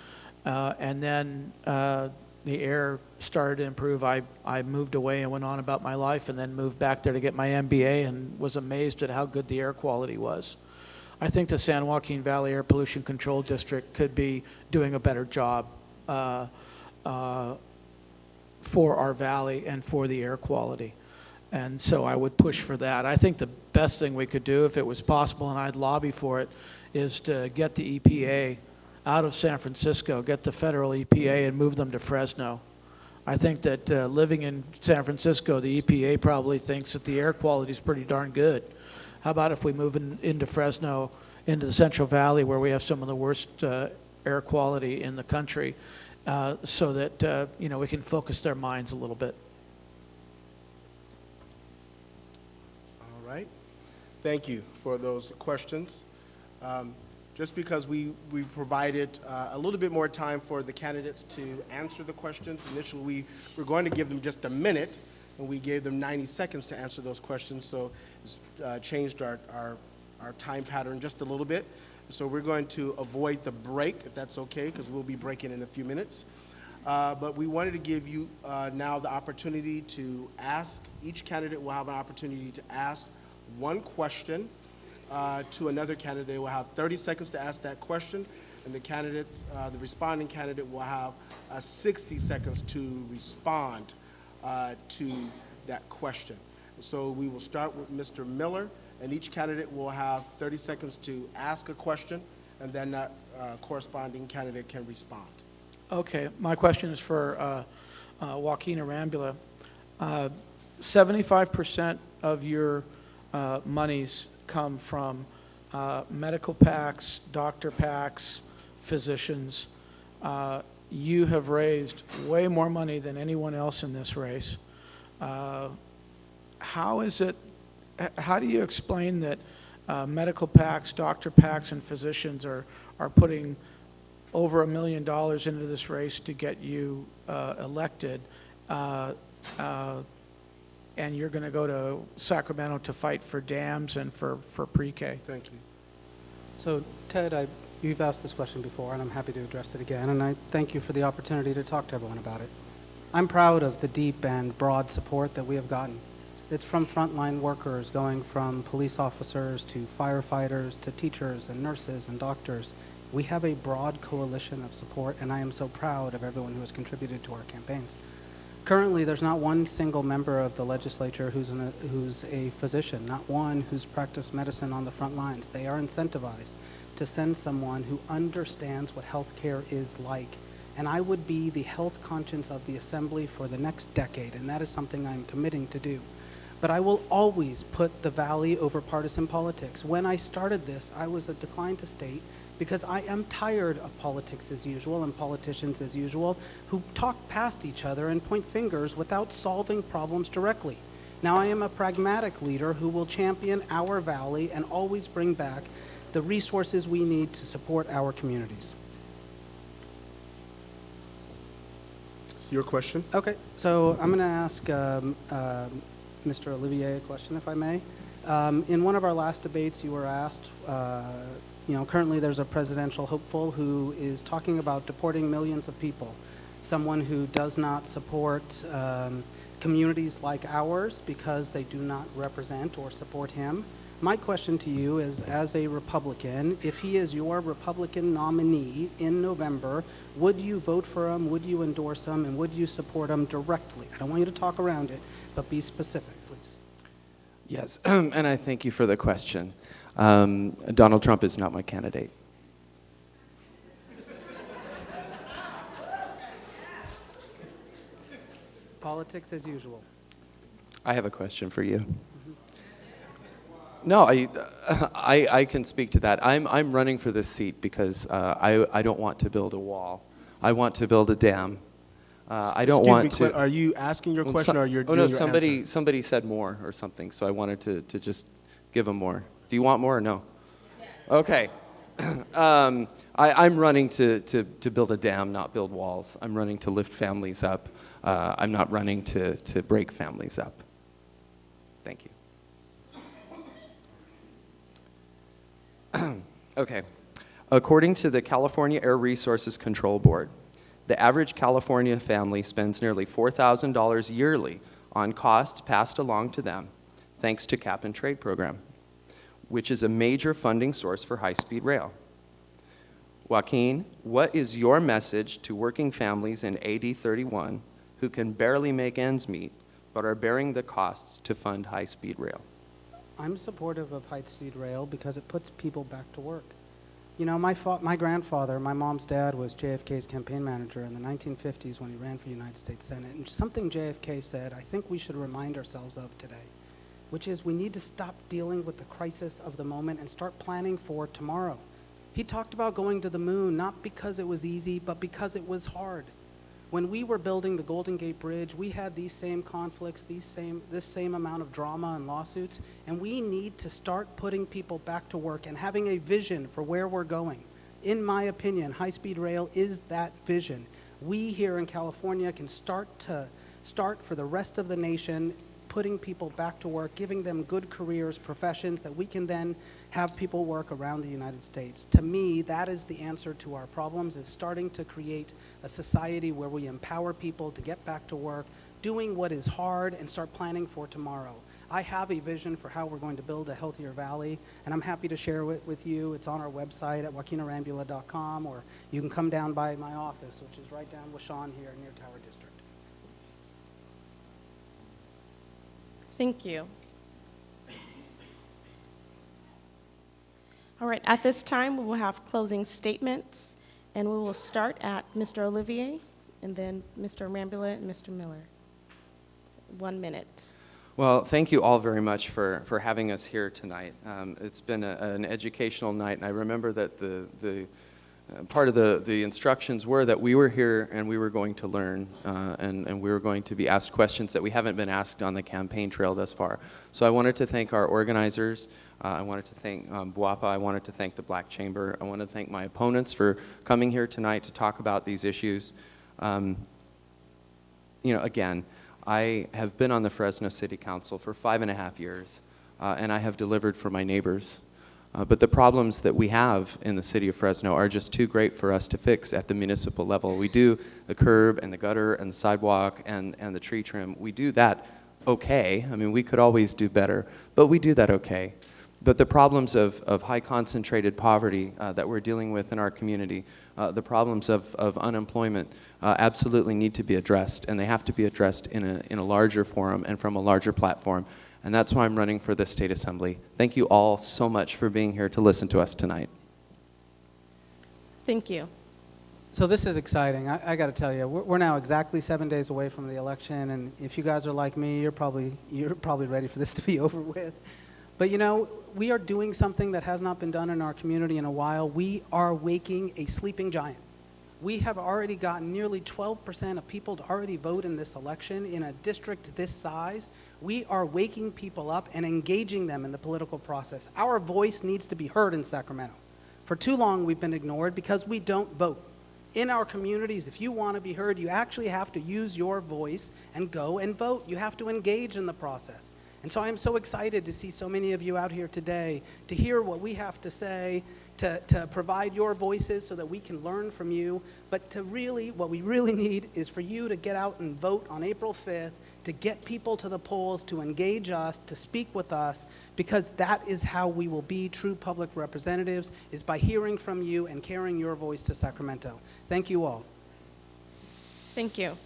and then the air started to improve. I moved away and went on about my life, and then moved back there to get my MBA, and was amazed at how good the air quality was. I think the San Joaquin Valley Air Pollution Control District could be doing a better job for our valley and for the air quality. And so I would push for that. I think the best thing we could do, if it was possible, and I'd lobby for it, is to get the EPA out of San Francisco, get the federal EPA and move them to Fresno. I think that living in San Francisco, the EPA probably thinks that the air quality is pretty darn good. How about if we move into Fresno, into the Central Valley, where we have some of the worst air quality in the country, so that we can focus their minds a little bit. All right. Thank you for those questions. Just because we provided a little bit more time for the candidates to answer the questions. Initially, we were going to give them just a minute, and we gave them 90 seconds to answer those questions, so it's changed our time pattern just a little bit. So we're going to avoid the break, if that's okay, because we'll be breaking in a few minutes. But we wanted to give you now the opportunity to ask. Each candidate will have an opportunity to ask one question to another candidate. They will have 30 seconds to ask that question, and the responding candidate will have 60 seconds to respond to that question. So we will start with Mr. Miller, and each candidate will have 30 seconds to ask a question, and then that corresponding candidate can respond. Okay, my question is for Joaquin Arambula. 75% of your monies come from medical PACs, doctor PACs, physicians. You have raised way more money than anyone else in this race. How do you explain that medical PACs, doctor PACs, and physicians are putting over $1 million into this race to get you elected, and you're going to go to Sacramento to fight for dams and for pre-K? Thank you. So, Ted, you've asked this question before, and I'm happy to address it again, and I thank you for the opportunity to talk to everyone about it. I'm proud of the deep and broad support that we have gotten. It's from frontline workers, going from police officers to firefighters to teachers and nurses and doctors. We have a broad coalition of support, and I am so proud of everyone who has contributed to our campaigns. Currently, there's not one single member of the legislature who's a physician, not one who's practiced medicine on the front lines. They are incentivized to send someone who understands what healthcare is like. And I would be the health conscience of the Assembly for the next decade, and that is something I'm committing to do. But I will always put the Valley over partisan politics. When I started this, I was declined to state because I am tired of politics as usual and politicians as usual who talk past each other and point fingers without solving problems directly. Now I am a pragmatic leader who will champion our Valley and always bring back the resources we need to support our communities. It's your question. Okay, so I'm going to ask Mr. Olivier a question, if I may. In one of our last debates, you were asked, currently there's a presidential hopeful who is talking about deporting millions of people, someone who does not support communities like ours because they do not represent or support him. My question to you is, as a Republican, if he is your Republican nominee in November, would you vote for him, would you endorse him, and would you support him directly? I don't want you to talk around it, but be specific, please. Yes, and I thank you for the question. Donald Trump is not my candidate. Politics as usual. I have a question for you. No, I can speak to that. I'm running for this seat because I don't want to build a wall. I want to build a dam. I don't want to. Clint, are you asking your question or you're Oh doing no, your answer? somebody said more or something, so I wanted to just give them more. Do you want more or no? Okay. I'm running to build a dam, not build walls. I'm running to lift families up. I'm not running to break families up. Thank you. Okay. According to the California Air Resources Control Board, the average California family spends nearly $4,000 yearly on costs passed along to them thanks to cap and trade program, which is a major funding source for high-speed rail. Joaquin, what is your message to working families in AD 31 who can barely make ends meet but are bearing the costs to fund high-speed rail? I'm supportive of high-speed rail because it puts people back to work. You know, my grandfather, my mom's dad, was JFK's campaign manager in the 1950s when he ran for United States Senate. And something JFK said, I think we should remind ourselves of today, which is we need to stop dealing with the crisis of the moment and start planning for tomorrow. He talked about going to the moon, not because it was easy, but because it was hard. When we were building the Golden Gate Bridge, we had these same conflicts, this same amount of drama and lawsuits, and we need to start putting people back to work and having a vision for where we're going. In my opinion, high-speed rail is that vision. We here in California can start for the rest of the nation, putting people back to work, giving them good careers, professions that we can then have people work around the United States. To me, that is the answer to our problems, is starting to create a society where we empower people to get back to work, doing what is hard, and start planning for tomorrow. I have a vision for how we're going to build a healthier valley, and I'm happy to share it with you. It's on our website at joaquinarambula.com, or you can come down by my office, which is right down with Sean here near Tower District. Thank you. All right, at this time, we will have closing statements, and we will start at Mr. Olivier, and then Mr. Rambula and Mr. Miller. 1 minute. Well, thank you all very much for having us here tonight. It's been an educational night, and I remember that the part of the instructions were that we were here and we were going to learn, and we were going to be asked questions that we haven't been asked on the campaign trail thus far. So I wanted to thank our organizers. I wanted to thank BWOPA. I wanted to thank the Black Chamber. I want to thank my opponents for coming here tonight to talk about these issues. Again, I have been on the Fresno City Council for 5.5 years, and I have delivered for my neighbors. But the problems that we have in the city of Fresno are just too great for us to fix at the municipal level. We do the curb and the gutter and the sidewalk and the tree trim. We do that okay. I mean, we could always do better, but we do that okay. But the problems of high concentrated poverty that we're dealing with in our community, the problems of unemployment absolutely need to be addressed, and they have to be addressed in a larger forum and from a larger platform. And that's why I'm running for the State Assembly. Thank you all so much for being here to listen to us tonight. Thank you. So this is exciting. I got to tell you, we're now exactly 7 days away from the election, and if you guys are like me, you're probably ready for this to be over with. But you know, we are doing something that has not been done in our community in a while. We are waking a sleeping giant. We have already gotten nearly 12% of people to already vote in this election in a district this size. We are waking people up and engaging them in the political process. Our voice needs to be heard in Sacramento. For too long, we've been ignored because we don't vote. In our communities, if you want to be heard, you actually have to use your voice and go and vote. You have to engage in the process. And so I'm so excited to see so many of you out here today to hear what we have to say, to provide your voices so that we can learn from you. But to really, what we really need is for you to get out and vote on April 5th, to get people to the polls, to engage us, to speak with us, because that is how we will be true public representatives, is by hearing from you and carrying your voice to Sacramento. Thank you all. Thank you.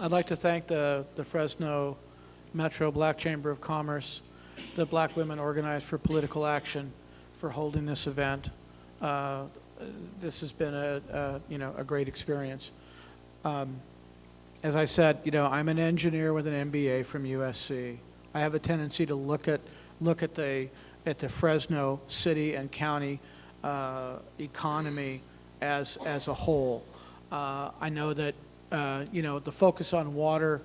I'd like to thank the Fresno Metro Black Chamber of Commerce, the Black Women Organized for Political Action, for holding this event. This has been a great experience. As I said, I'm an engineer with an MBA from USC. I have a tendency to look at the Fresno city and county economy as a whole. I know that the focus on water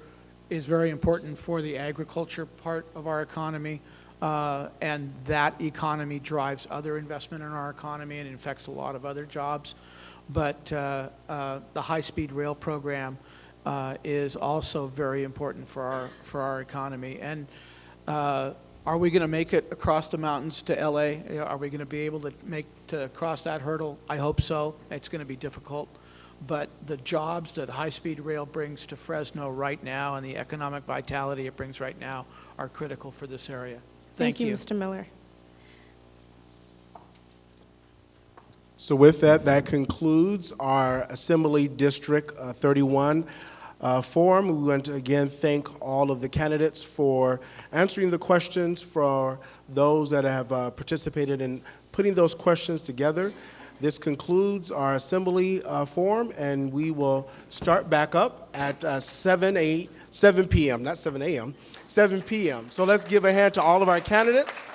is very important for the agriculture part of our economy, and that economy drives other investment in our economy and it affects a lot of other jobs. But the high-speed rail program is also very important for our economy. And are we going to make it across the mountains to LA? Are we going to be able to cross that hurdle? I hope so. It's going to be difficult. But the jobs that high-speed rail brings to Fresno right now and the economic vitality it brings right now are critical for this area. Thank you. Mr. Miller. So with that, that concludes our Assembly District 31 forum. We want to again thank all of the candidates for answering the questions, for those that have participated in putting those questions together. This concludes our Assembly forum, and we will start back up at 7 p.m., not 7 a.m., 7 p.m. So let's give a hand to all of our candidates.